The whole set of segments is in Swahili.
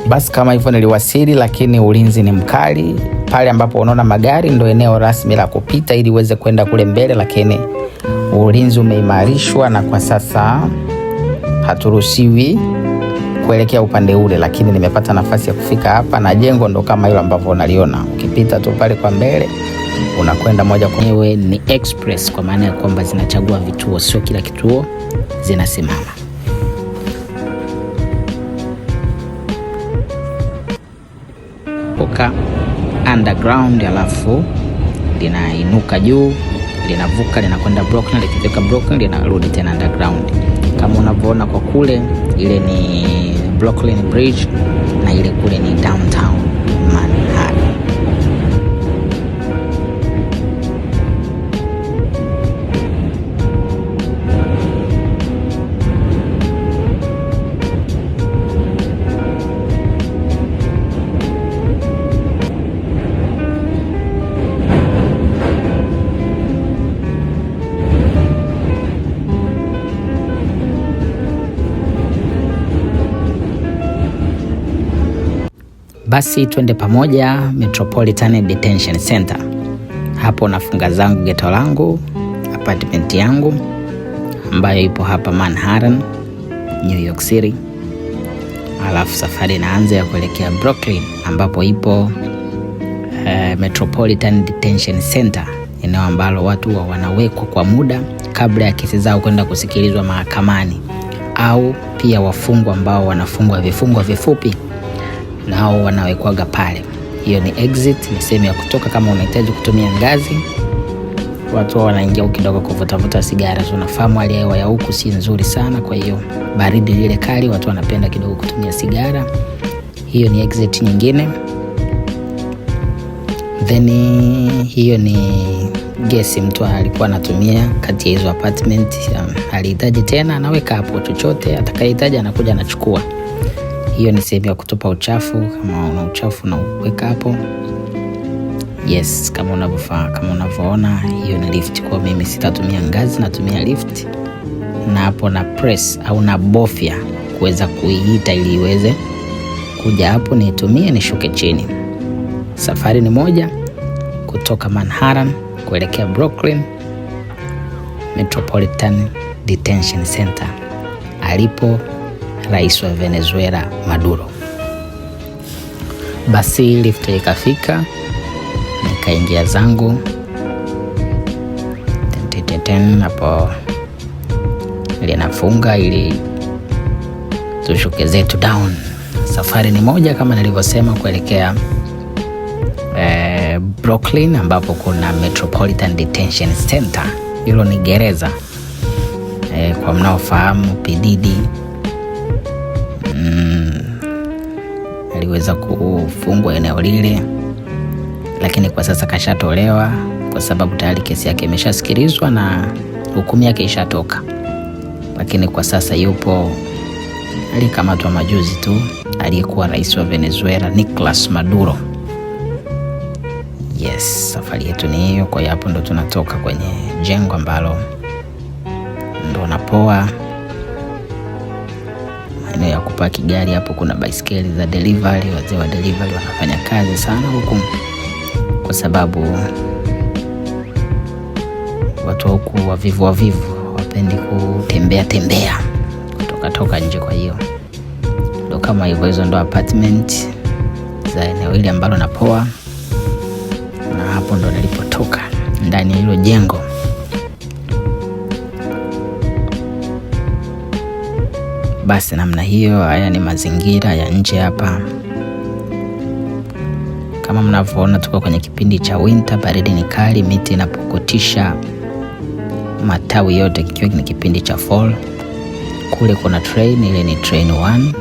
Basi kama hivyo niliwasili, lakini ulinzi ni mkali. Pale ambapo unaona magari ndio eneo rasmi la kupita ili uweze kwenda kule mbele, lakini ulinzi umeimarishwa na kwa sasa haturuhusiwi kuelekea upande ule, lakini nimepata nafasi ya kufika hapa na jengo ndo kama hilo ambavyo unaliona. Ukipita tu pale kwa mbele unakwenda moja kwa moja. Ni express kwa maana ya kwamba zinachagua vituo, sio kila kituo zinasimama. Poka underground, alafu linainuka juu, linavuka, linakwenda Brooklyn, likifika Brooklyn linarudi tena underground. Kama unavyoona kwa kule, ile ni Brooklyn Bridge na ile kule ni downtown Manhattan. Basi twende pamoja Metropolitan Detention Center. Hapo nafunga zangu geto langu, apartment yangu ambayo ipo hapa Manhattan, New York City. Alafu safari inaanza ya kuelekea Brooklyn ambapo ipo Metropolitan Detention Center, eneo ambalo watu wanawekwa kwa muda kabla ya kesi zao kwenda kusikilizwa mahakamani, au pia wafungwa ambao wanafungwa vifungo vifupi nao wanawekwaga pale. Hiyo ni exit, ni sehemu ya kutoka kama unahitaji kutumia ngazi. Watu wanaingia huko kidogo kuvuta sigara. Tunafahamu hali ya hewa ya huku si nzuri sana, kwa hiyo baridi lile kali watu wanapenda kidogo kutumia sigara. Hiyo ni exit nyingine. Then hiyo ni gesi mtu alikuwa anatumia kati ya hizo apartment. Alihitaji tena anaweka hapo, chochote atakayehitaji anakuja anachukua. Hiyo ni sehemu ya kutupa uchafu, kama una uchafu na uweka hapo. Yes, kama unavyoona hiyo ni lift. Kwa mimi sitatumia ngazi, natumia lift. Na hapo na press au na bofya kuweza kuiita ili iweze kuja hapo nitumie nishuke chini. Safari ni moja kutoka Manhattan kuelekea Brooklyn Metropolitan Detention Center alipo Rais wa Venezuela Maduro. Basi lift ikafika, nikaingia zangu hapo, linafunga ili tushuke zetu down. Safari ni moja kama nilivyosema kuelekea Brooklyn ambapo kuna Metropolitan Detention Center. Hilo ni gereza kwa mnaofahamu PDD aliweza kufungwa eneo lile, lakini kwa sasa kashatolewa kwa sababu tayari kesi yake imeshasikilizwa na hukumu yake ishatoka. Lakini kwa sasa yupo, alikamatwa majuzi tu, aliyekuwa rais wa Venezuela Nicolas Maduro. Yes, safari yetu ni hiyo. Kwa hiyo hapo ndo tunatoka kwenye jengo ambalo ndo napoa maeneo ya kupaki gari. Hapo kuna baiskeli za delivery, wazee wa delivery wanafanya kazi sana huku, kwa sababu watu huku wavivu wapendi kutembea kutoka nje. Kwa hiyo ndo kama hivyo, hizo ndo apartment za eneo hili ambalo napoa, na hapo ndo nilipotoka ndani ya hilo jengo. Basi namna hiyo. Haya ni mazingira ya nje hapa. Kama mnavyoona tuko kwenye kipindi cha winter, baridi ni kali, miti inapokotisha matawi yote, kikiwa ni kipindi cha fall. Kule kuna train, ile ni train 1.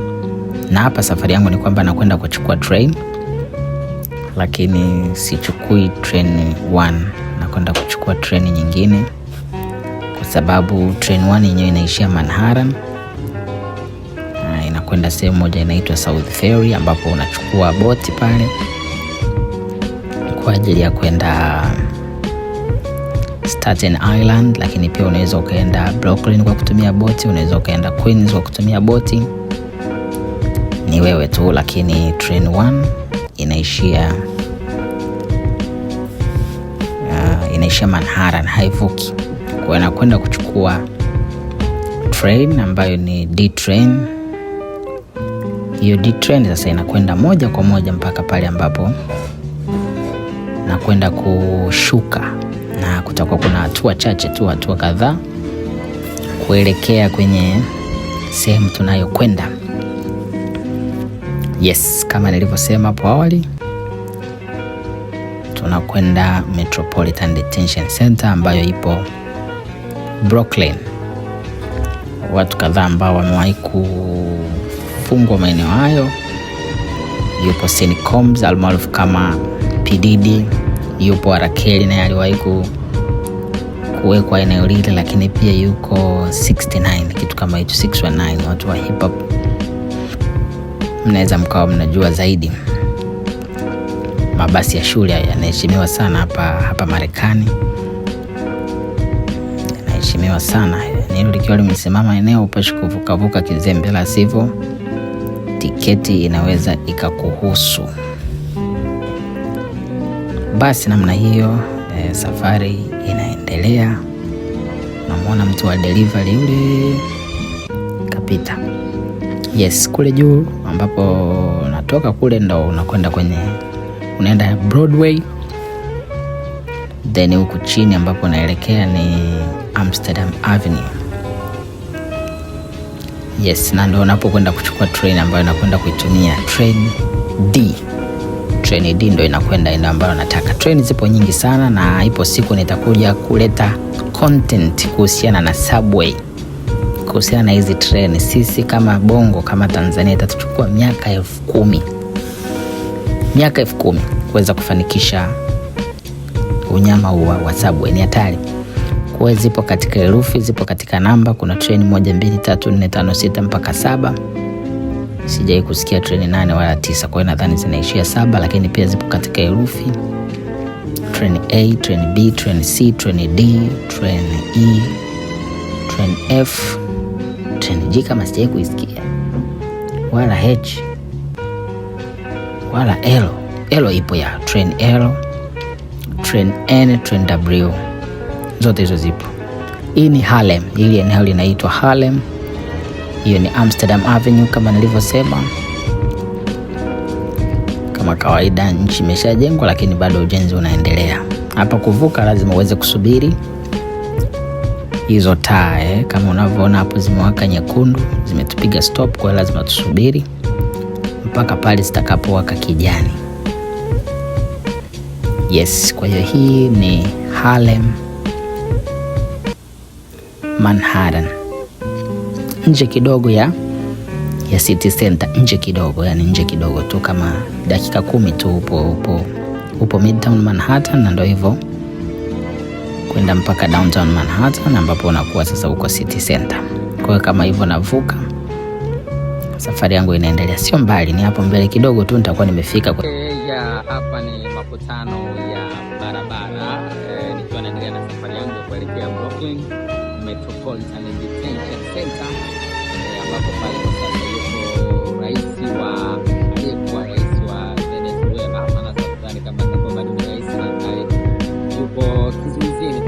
Na hapa safari yangu ni kwamba nakwenda kuchukua train, lakini sichukui train 1, nakwenda kuchukua train nyingine, kwa sababu train 1 yenyewe inaishia Manhattan, inakwenda sehemu moja inaitwa South Ferry, ambapo unachukua boti pale kwa ajili ya kwenda Staten Island. Lakini pia unaweza ukaenda Brooklyn kwa kutumia boti, unaweza ukaenda Queens kwa kutumia boti. Ni ni wewe tu, lakini train 1 inaishia Manhattan, haivuki. Kwa nakwenda kuchukua train ambayo ni D train. Hiyo D train sasa inakwenda moja kwa moja mpaka pale ambapo nakwenda kushuka, na kutakuwa kuna hatua chache tu, hatua kadhaa kuelekea kwenye sehemu tunayokwenda. Yes, kama nilivyosema hapo awali, tunakwenda Metropolitan Detention Center ambayo ipo Brooklyn. Watu kadhaa ambao wamewahi kufungwa maeneo hayo, yupo Sean Combs almaarufu kama P Diddy, yupo R Kelly naye aliwahi kuwekwa eneo lile, lakini pia yuko 69 kitu kama hicho, 619. Watu wa hip hop mnaweza mkawa mnajua zaidi. Mabasi ya shule yanaheshimiwa sana hapa Marekani, yanaheshimiwa sana. Nilo likiwa limesimama eneo upashi kuvuka kizembe, la sivyo tiketi inaweza ikakuhusu. Basi namna hiyo safari inaendelea. Unamwona mtu wa delivery yule kapita. Yes, kule juu ambapo natoka kule ndo unaenda Broadway, then huku chini ambapo naelekea ni Amsterdam Avenue. Yes, na ndo unapokwenda kuchukua train ambayo nakwenda kuitumia, train D. Train D ndo inakwenda ambayo nataka. Train zipo nyingi sana, na ipo siku nitakuja kuleta content kuhusiana na subway, kuhusiana na hizi train. Sisi kama Bongo, kama Tanzania, itatuchukua miaka 10,000 kuweza kufanikisha unyama wa subway. Ni hatari. Kwa zipo katika herufi, zipo katika namba. Kuna train 1, 2, 3, 4, 5, 6 mpaka 7. Sijai kusikia train 8 wala 9, kwa hiyo nadhani zinaishia 7, lakini pia zipo katika herufi. Train A, train B, train C, train D, train E, train F, train G kama sijai kuisikia, wala H wala L. L ipo ya train L, train N, train W, zote hizo zipo. Hii ni Harlem, hili eneo linaitwa Harlem. Hiyo ni Amsterdam Avenue kama nilivyosema. Kama kawaida nchi imeshajengwa, lakini bado ujenzi unaendelea. Hapa kuvuka lazima uweze kusubiri hizo taa kama unavyoona hapo zimewaka nyekundu, zimetupiga stop, kwa lazima tusubiri mpaka pale zitakapowaka kijani. Yes, kwa hiyo hii ni Harlem Manhattan, nje kidogo ya City Center, nje kidogo, yani nje kidogo tu, kama dakika 10 tu upo Midtown Manhattan, na ndio hivyo kwenda mpaka Downtown Manhattan ambapo unakuwa sasa uko City Center. Kwa hiyo kama hivyo navuka, safari yangu inaendelea, sio mbali, ni hapo mbele kidogo tu nitakuwa nimefika. Hapa ni makutano ya barabara, nikiwa naendelea na safari yangu kuelekea Brooklyn Metropolitan Detention Center, ambapo pale kwa sasa yuko aliyekuwa rais wa Venezuela, maana sasa kama atakuwa bado ni rais, na pale yupo kizuizini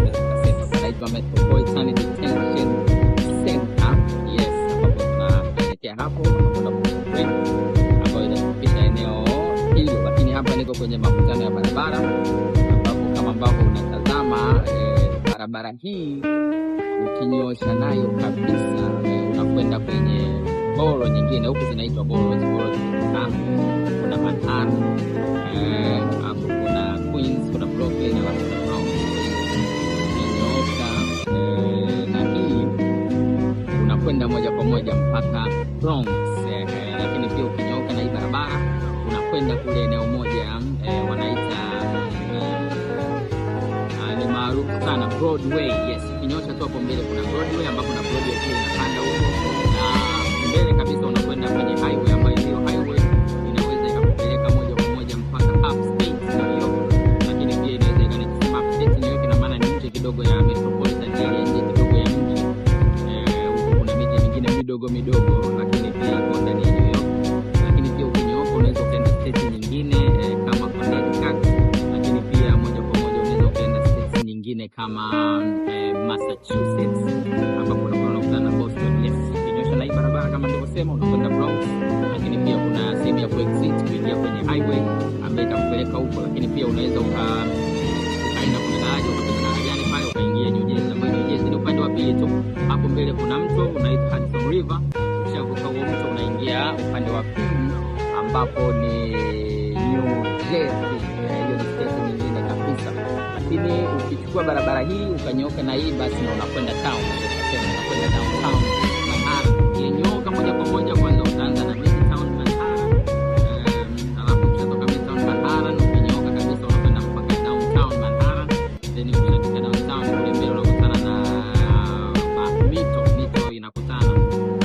sasa inaitwa Metropolitan Detention Center. Yes, ambapo tunaelekea hapo ambapo inapisha eneo hilo, lakini hapa niko kwenye makutano ya barabara, ambapo kama ambavyo unatazama barabara hii ukinyosha nayo kabisa unakwenda kwenye borough nyingine, huku zinaitwa boroughs. Kuna Manhattan, hapo kuna Queens, kuna Brooklyn na kuna Bronx. Ukinyosha na hii unakwenda moja kwa moja mpaka Bronx, lakini pia ukinyoka na hii barabara unakwenda kule eneo moja wanaita ni maarufu sana Broadway. Yes, kinyosha tu hapo mbele kuna Broadway, ambapo na Broadway pia inapanda huko, na mbele kabisa unakwenda kwenye highway ambayo hiyo highway inaweza ikakupeleka moja kwa moja mpaka upstate New York, lakini pia inaweza ikanichukua upstate New York, na maana ni nje kidogo ya metropolitan area, nje kidogo ya mji. Huko kuna miji mingine midogo, lakini pia iko ndani ya New York, lakini nyingine kama Massachusetts, ambapo unakutana na Boston. Yes, ukinyosha na hii barabara kama nilivyosema unakwenda Bronx, lakini pia kuna sehemu ya exit kuingia kwenye highway ambayo itakupeleka huko, lakini pia unaweza ukaenda kwenye daraja, ukapita darajani pale ukaingia New Jersey, ambayo New Jersey ni upande wa pili tu. Hapo mbele kuna mto unaitwa Hudson River, ukishavuka huo mto unaingia upande wa pili ambapo ni New Jersey. Hiyo ni state nyingine kabisa. Lakini ukichukua barabara hii ukanyooka na hii basi na unakwenda town, unakwenda downtown Manhattan. Yenyoka moja kwa moja, kwanza utaanza na Midtown Manhattan, alafu ukitoka Midtown Manhattan ukinyooka kabisa unakwenda mpaka downtown Manhattan. Then ukifika downtown kule mbele unakutana na mito inakutana,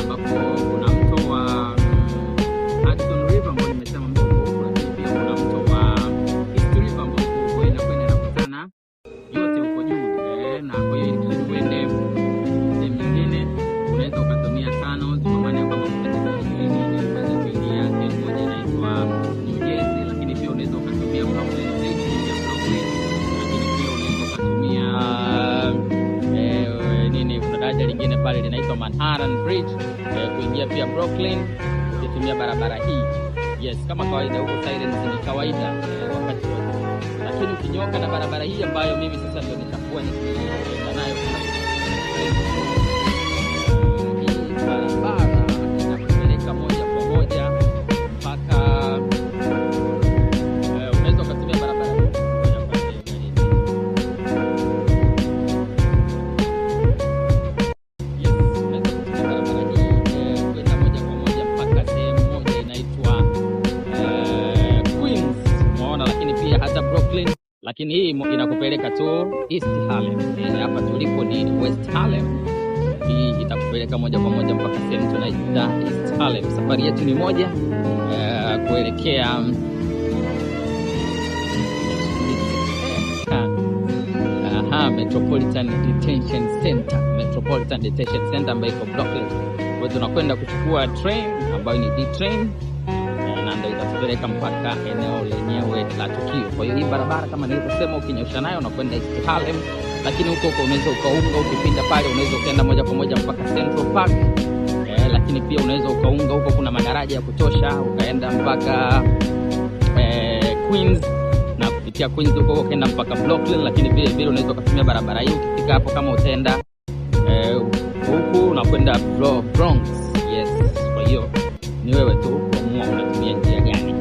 ambapo kuna mto wa Hudson River ambao nimesema mto huko, lakini pia kuna mto wa East River ambao huko inakwenda inakutana yote huko juu. Na kwa hiyo ili uende sehemu nyingine unaweza ukatumia tunnels, kwa maana ya kwamba kupita chini ili uweze kuingia sehemu moja inaitwa New Jersey. Lakini pia unaweza ukatumia Brooklyn Bridge ya Brooklyn, lakini pia unaweza ukatumia kuna daraja lingine pale linaitwa Manhattan Bridge kuingia pia Brooklyn ukitumia barabara hii. Yes, kama kawaida huko sirens ni kawaida wakati wote. Lakini ukinyoka na barabara hii ambayo mimi sasa ndio nitakuwa nikienda nayo, hii barabara inakupeleka moja kwa moja mpaka unaweza ukatumia barabara hii kwenda moja kwa moja mpaka sehemu moja inaitwa Queens, umeona. Lakini pia hata Brooklyn, lakini hii inakupeleka tu East Harlem. Hapa tulipo ni West Harlem, hii itakupeleka moja kwa moja mpaka sehemu tunaita East Harlem. Safari yetu ni moja kuelekea Metropolitan Detention Center ambayo iko Brooklyn. Kwa hiyo tunakwenda kuchukua train ambayo ni D-train na ndio itatupeleka mpaka eneo lenyewe la tukio. Kwa hiyo hii barabara kama nilivyosema ukinyosha nayo unakwenda East Harlem, lakini huko unaweza ukaunga, ukipinda pale unaweza ukaenda moja kwa moja mpaka Central Park. Lakini pia unaweza ukaunga huko, kuna madaraja ya kutosha, ukaenda mpaka Queens, na kupitia Queens huko ukaenda mpaka Brooklyn. Lakini vile unaweza ukatumia barabara hii ukifika hapo, kama utaenda huku unakwenda Bronx. Yes, kwa hiyo ni wewe tu kuamua unatumia njia gani.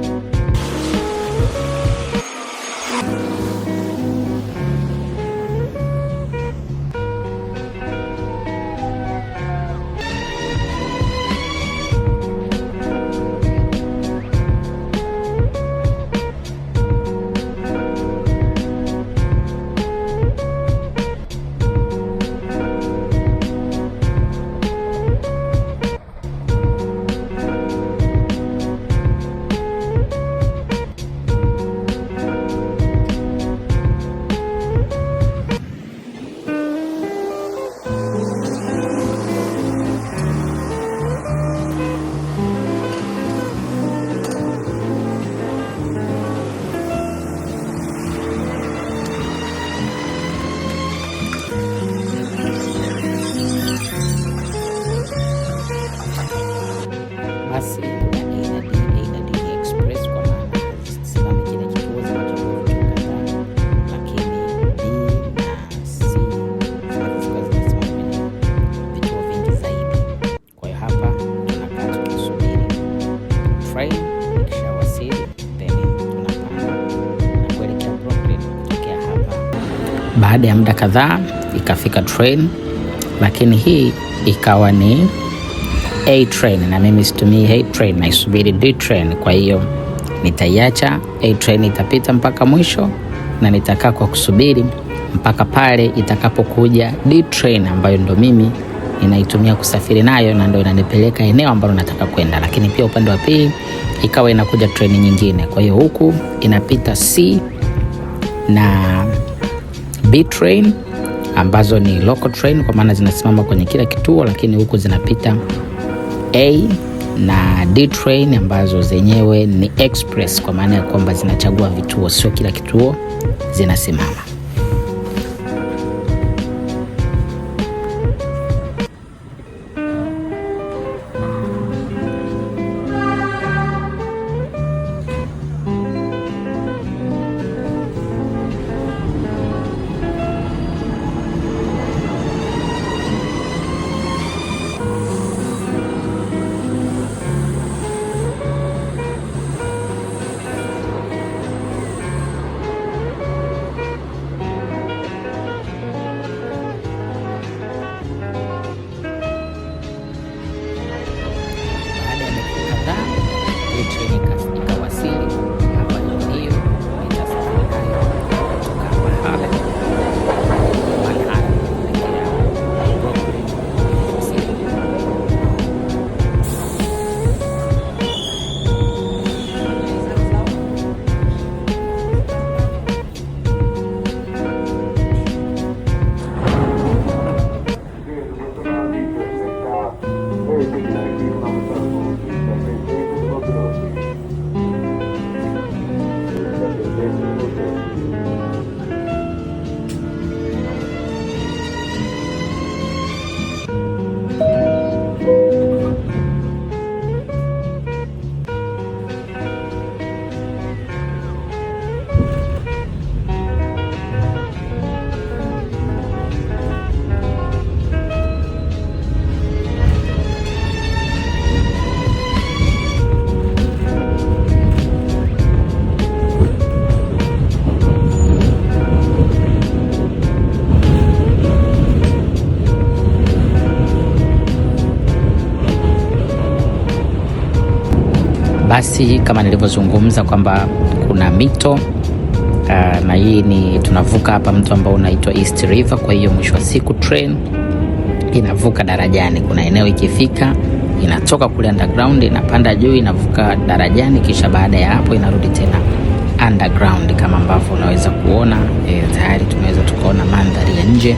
Basi Express kwa maana hazisimami kile kituo zinachokuwa kadhaa, lakini B na C zinakuwa zinasimama kwenye vituo vingi zaidi. Kwa hiyo hapa tunakaa tukisubiri train ikishawasili, then tunapanda na kuelekea Brooklyn kutokea hapa. Baada ya muda kadhaa ikafika train, lakini hii ikawa ni A train na mimi situmii A train, naisubiri D train. Kwa hiyo nitaiacha A train, itapita mpaka mwisho na nitakaa kwa kusubiri mpaka pale itakapokuja D train ambayo ndo mimi ninaitumia kusafiri nayo na ndo inanipeleka eneo ambalo nataka kwenda. Lakini pia upande wa pili ikawa inakuja train nyingine. Kwa hiyo huku inapita C na B train ambazo ni local train kwa maana zinasimama kwenye kila kituo, lakini huku zinapita A na D train ambazo zenyewe ni express kwa maana ya kwamba zinachagua vituo, sio kila kituo zinasimama. Basi kama nilivyozungumza kwamba kuna mito na hii ni tunavuka hapa mto ambao unaitwa East River. Kwa hiyo mwisho wa siku train inavuka darajani. Kuna eneo ikifika inatoka kule underground inapanda juu inavuka darajani, kisha baada ya hapo inarudi tena underground. Kama ambavyo unaweza kuona tayari tumeweza tukaona mandhari ya nje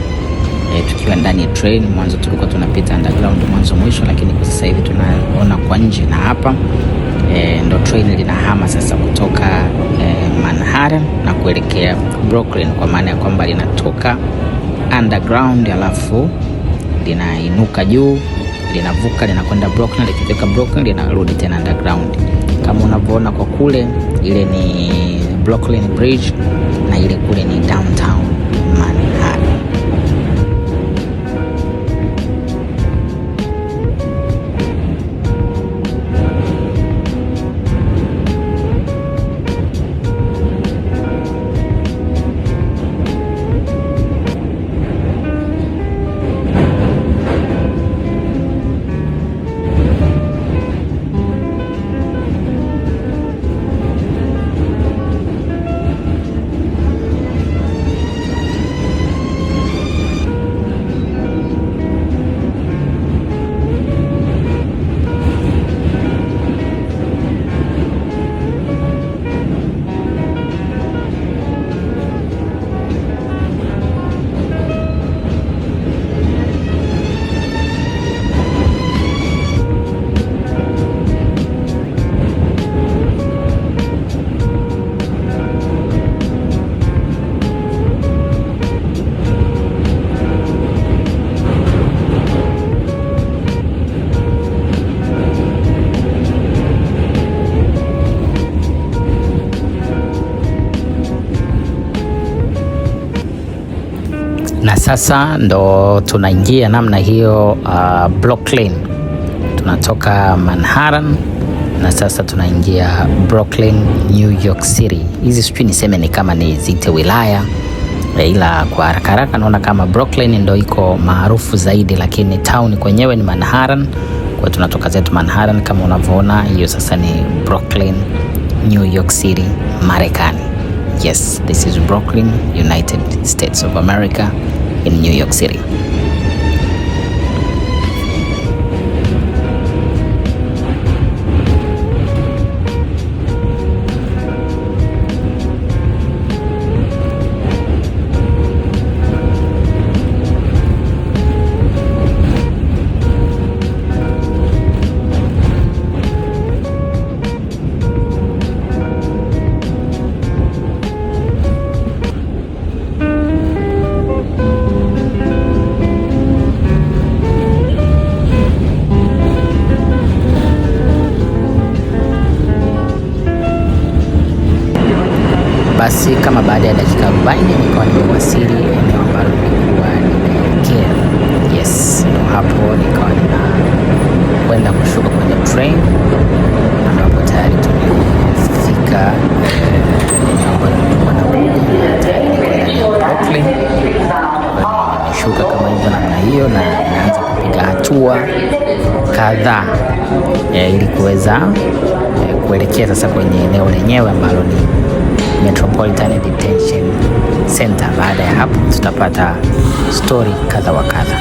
tukiwa ndani ya train. Mwanzo tulikuwa tunapita underground mwanzo mwisho, lakini kwa sasa hivi tunaona kwa nje, na hapa ndo train linahama sasa kutoka Manhattan na kuelekea Brooklyn, kwa maana ya kwamba linatoka underground alafu linainuka juu, linavuka linakwenda Brooklyn, likifika Brooklyn linarudi tena underground. Kama unavyoona kwa kule, ile ni Brooklyn Bridge na ile kule ni downtown Manhattan. Na sasa ndo tunaingia namna hiyo Brooklyn. Tunatoka Manhattan na sasa tunaingia Brooklyn, New York City. Hizi sijui niseme ni kama ni zite wilaya, ila kwa haraka haraka naona kama Brooklyn ndo iko maarufu zaidi, lakini town kwenyewe ni Manhattan. Kwa tunatoka zetu Manhattan kama unavyoona, hiyo sasa ni Brooklyn, New York City, Marekani. Yes, this is Brooklyn, United States of America in New York City. Basi kama baada ya dakika 40 nikawa nimewasili eneo ambalo nilikuwa nimeelekea. Yes, hapo nikawa ninakwenda kushuka kwenye train, ambapo tayari tumefika eneo ambalo nilikuwa nakuja, tayari niko ndani ya Brooklyn. Nimeshuka kama hivyo namna hiyo, na naanza kupiga hatua kadhaa ili kuweza kuelekea sasa kwenye eneo lenyewe ambalo ni Metropolitan Detention Center. Baada ya hapo tutapata story kadha wa kadha.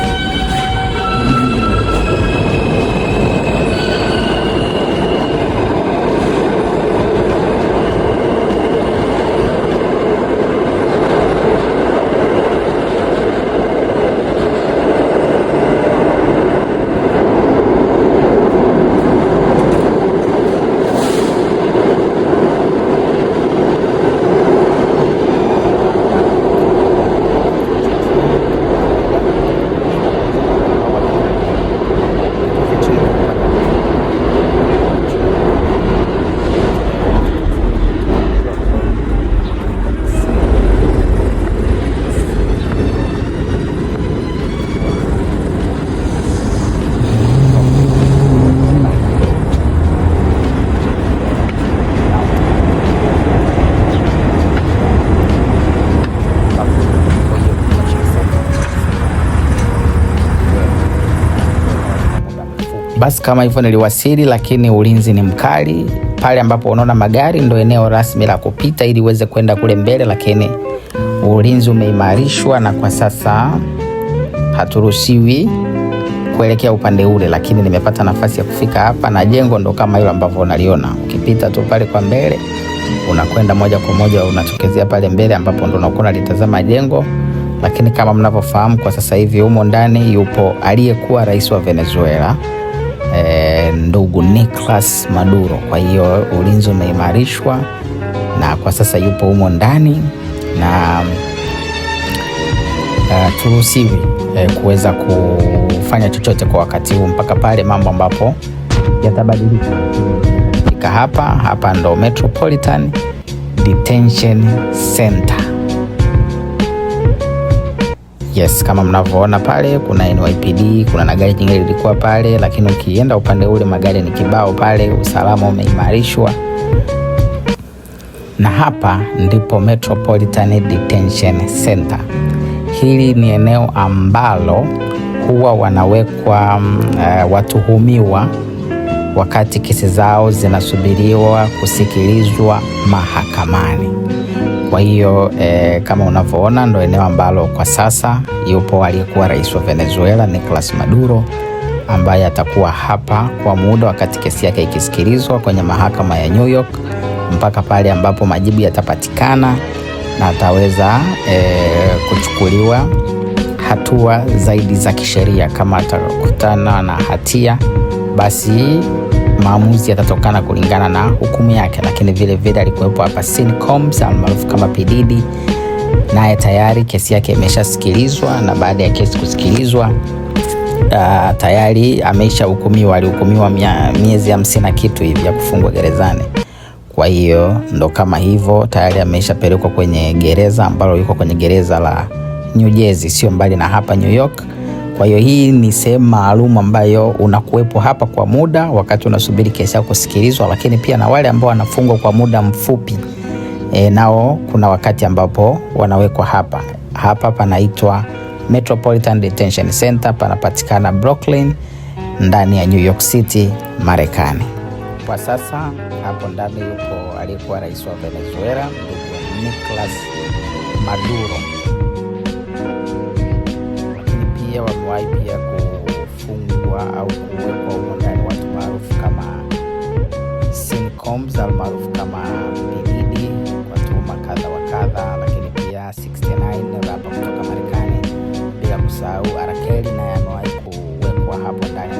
Basi kama hivyo niliwasili, lakini ulinzi ni mkali. pale ambapo unaona magari ndio eneo rasmi la kupita ili uweze kwenda kule mbele, lakini ulinzi umeimarishwa na kwa sasa haturuhusiwi kuelekea upande ule, lakini nimepata nafasi ya kufika hapa na jengo ndo kama hilo ambavyo unaliona. Ukipita tu pale kwa mbele unakwenda moja kwa moja unatokezea pale mbele ambapo ndo unakuwa unalitazama jengo. Lakini kama mnavyofahamu kwa sasa hivi humo ndani yupo aliyekuwa rais wa Venezuela, ndugu Nicolas Maduro. Kwa hiyo ulinzi umeimarishwa na kwa sasa yupo humo ndani na turuhusiwi kuweza kufanya chochote kwa wakati huu mpaka pale mambo ambapo yatabadilika. Hapa ndo Metropolitan Detention Center. Yes, kama mnavyoona pale kuna NYPD, kuna na gari jingine lilikuwa pale, lakini ukienda upande ule magari ni kibao pale, usalama umeimarishwa. Na hapa ndipo Metropolitan Detention Center. Hili ni eneo ambalo huwa wanawekwa watuhumiwa wakati kesi zao zinasubiriwa kusikilizwa mahakamani. Kwa hiyo kama unavyoona ndo eneo ambalo kwa sasa yupo aliyekuwa rais wa Venezuela Nicolas Maduro, ambaye atakuwa hapa kwa muda wakati kesi yake ikisikilizwa kwenye mahakama ya New York mpaka pale ambapo majibu yatapatikana na ataweza kuchukuliwa hatua zaidi za kisheria. Kama atakutana na hatia, basi maamuzi yatatokana kulingana na hukumu yake. Lakini vile vile alikuwepo hapa Sean Combs almaarufu kama P Diddy, naye tayari kesi yake imeshasikilizwa, na baada ya kesi kusikilizwa tayari ameshahukumiwa. Alihukumiwa miezi 50 na kitu hivi ya kufungwa gerezani. Kwa hiyo ndo kama hivyo tayari ameshapelekwa kwenye gereza ambalo yuko kwenye gereza la New Jersey, sio mbali na hapa New York. Kwa hiyo hii ni sehemu maalum ambayo unakuwepo hapa kwa muda wakati unasubiri kesi yako kusikilizwa, lakini pia na wale ambao wanafungwa kwa muda mfupi nao kuna wakati ambapo wanawekwa hapa. Hapa panaitwa Metropolitan Detention Center, panapatikana Brooklyn ndani ya New York City, Marekani. Kwa sasa hapo ndani yupo aliyekuwa rais wa Venezuela ndugu Nicolas Maduro. Lakini pia wamewahi pia kufungwa au kuwekwa huko ndani watu maarufu kama Sean Combs almaarufu kama P Diddy kwa tuhuma kadha wa kadha, lakini pia 69 rapa kutoka Marekani, bila kusahau R Kelly naye amewahi kuwekwa hapo ndani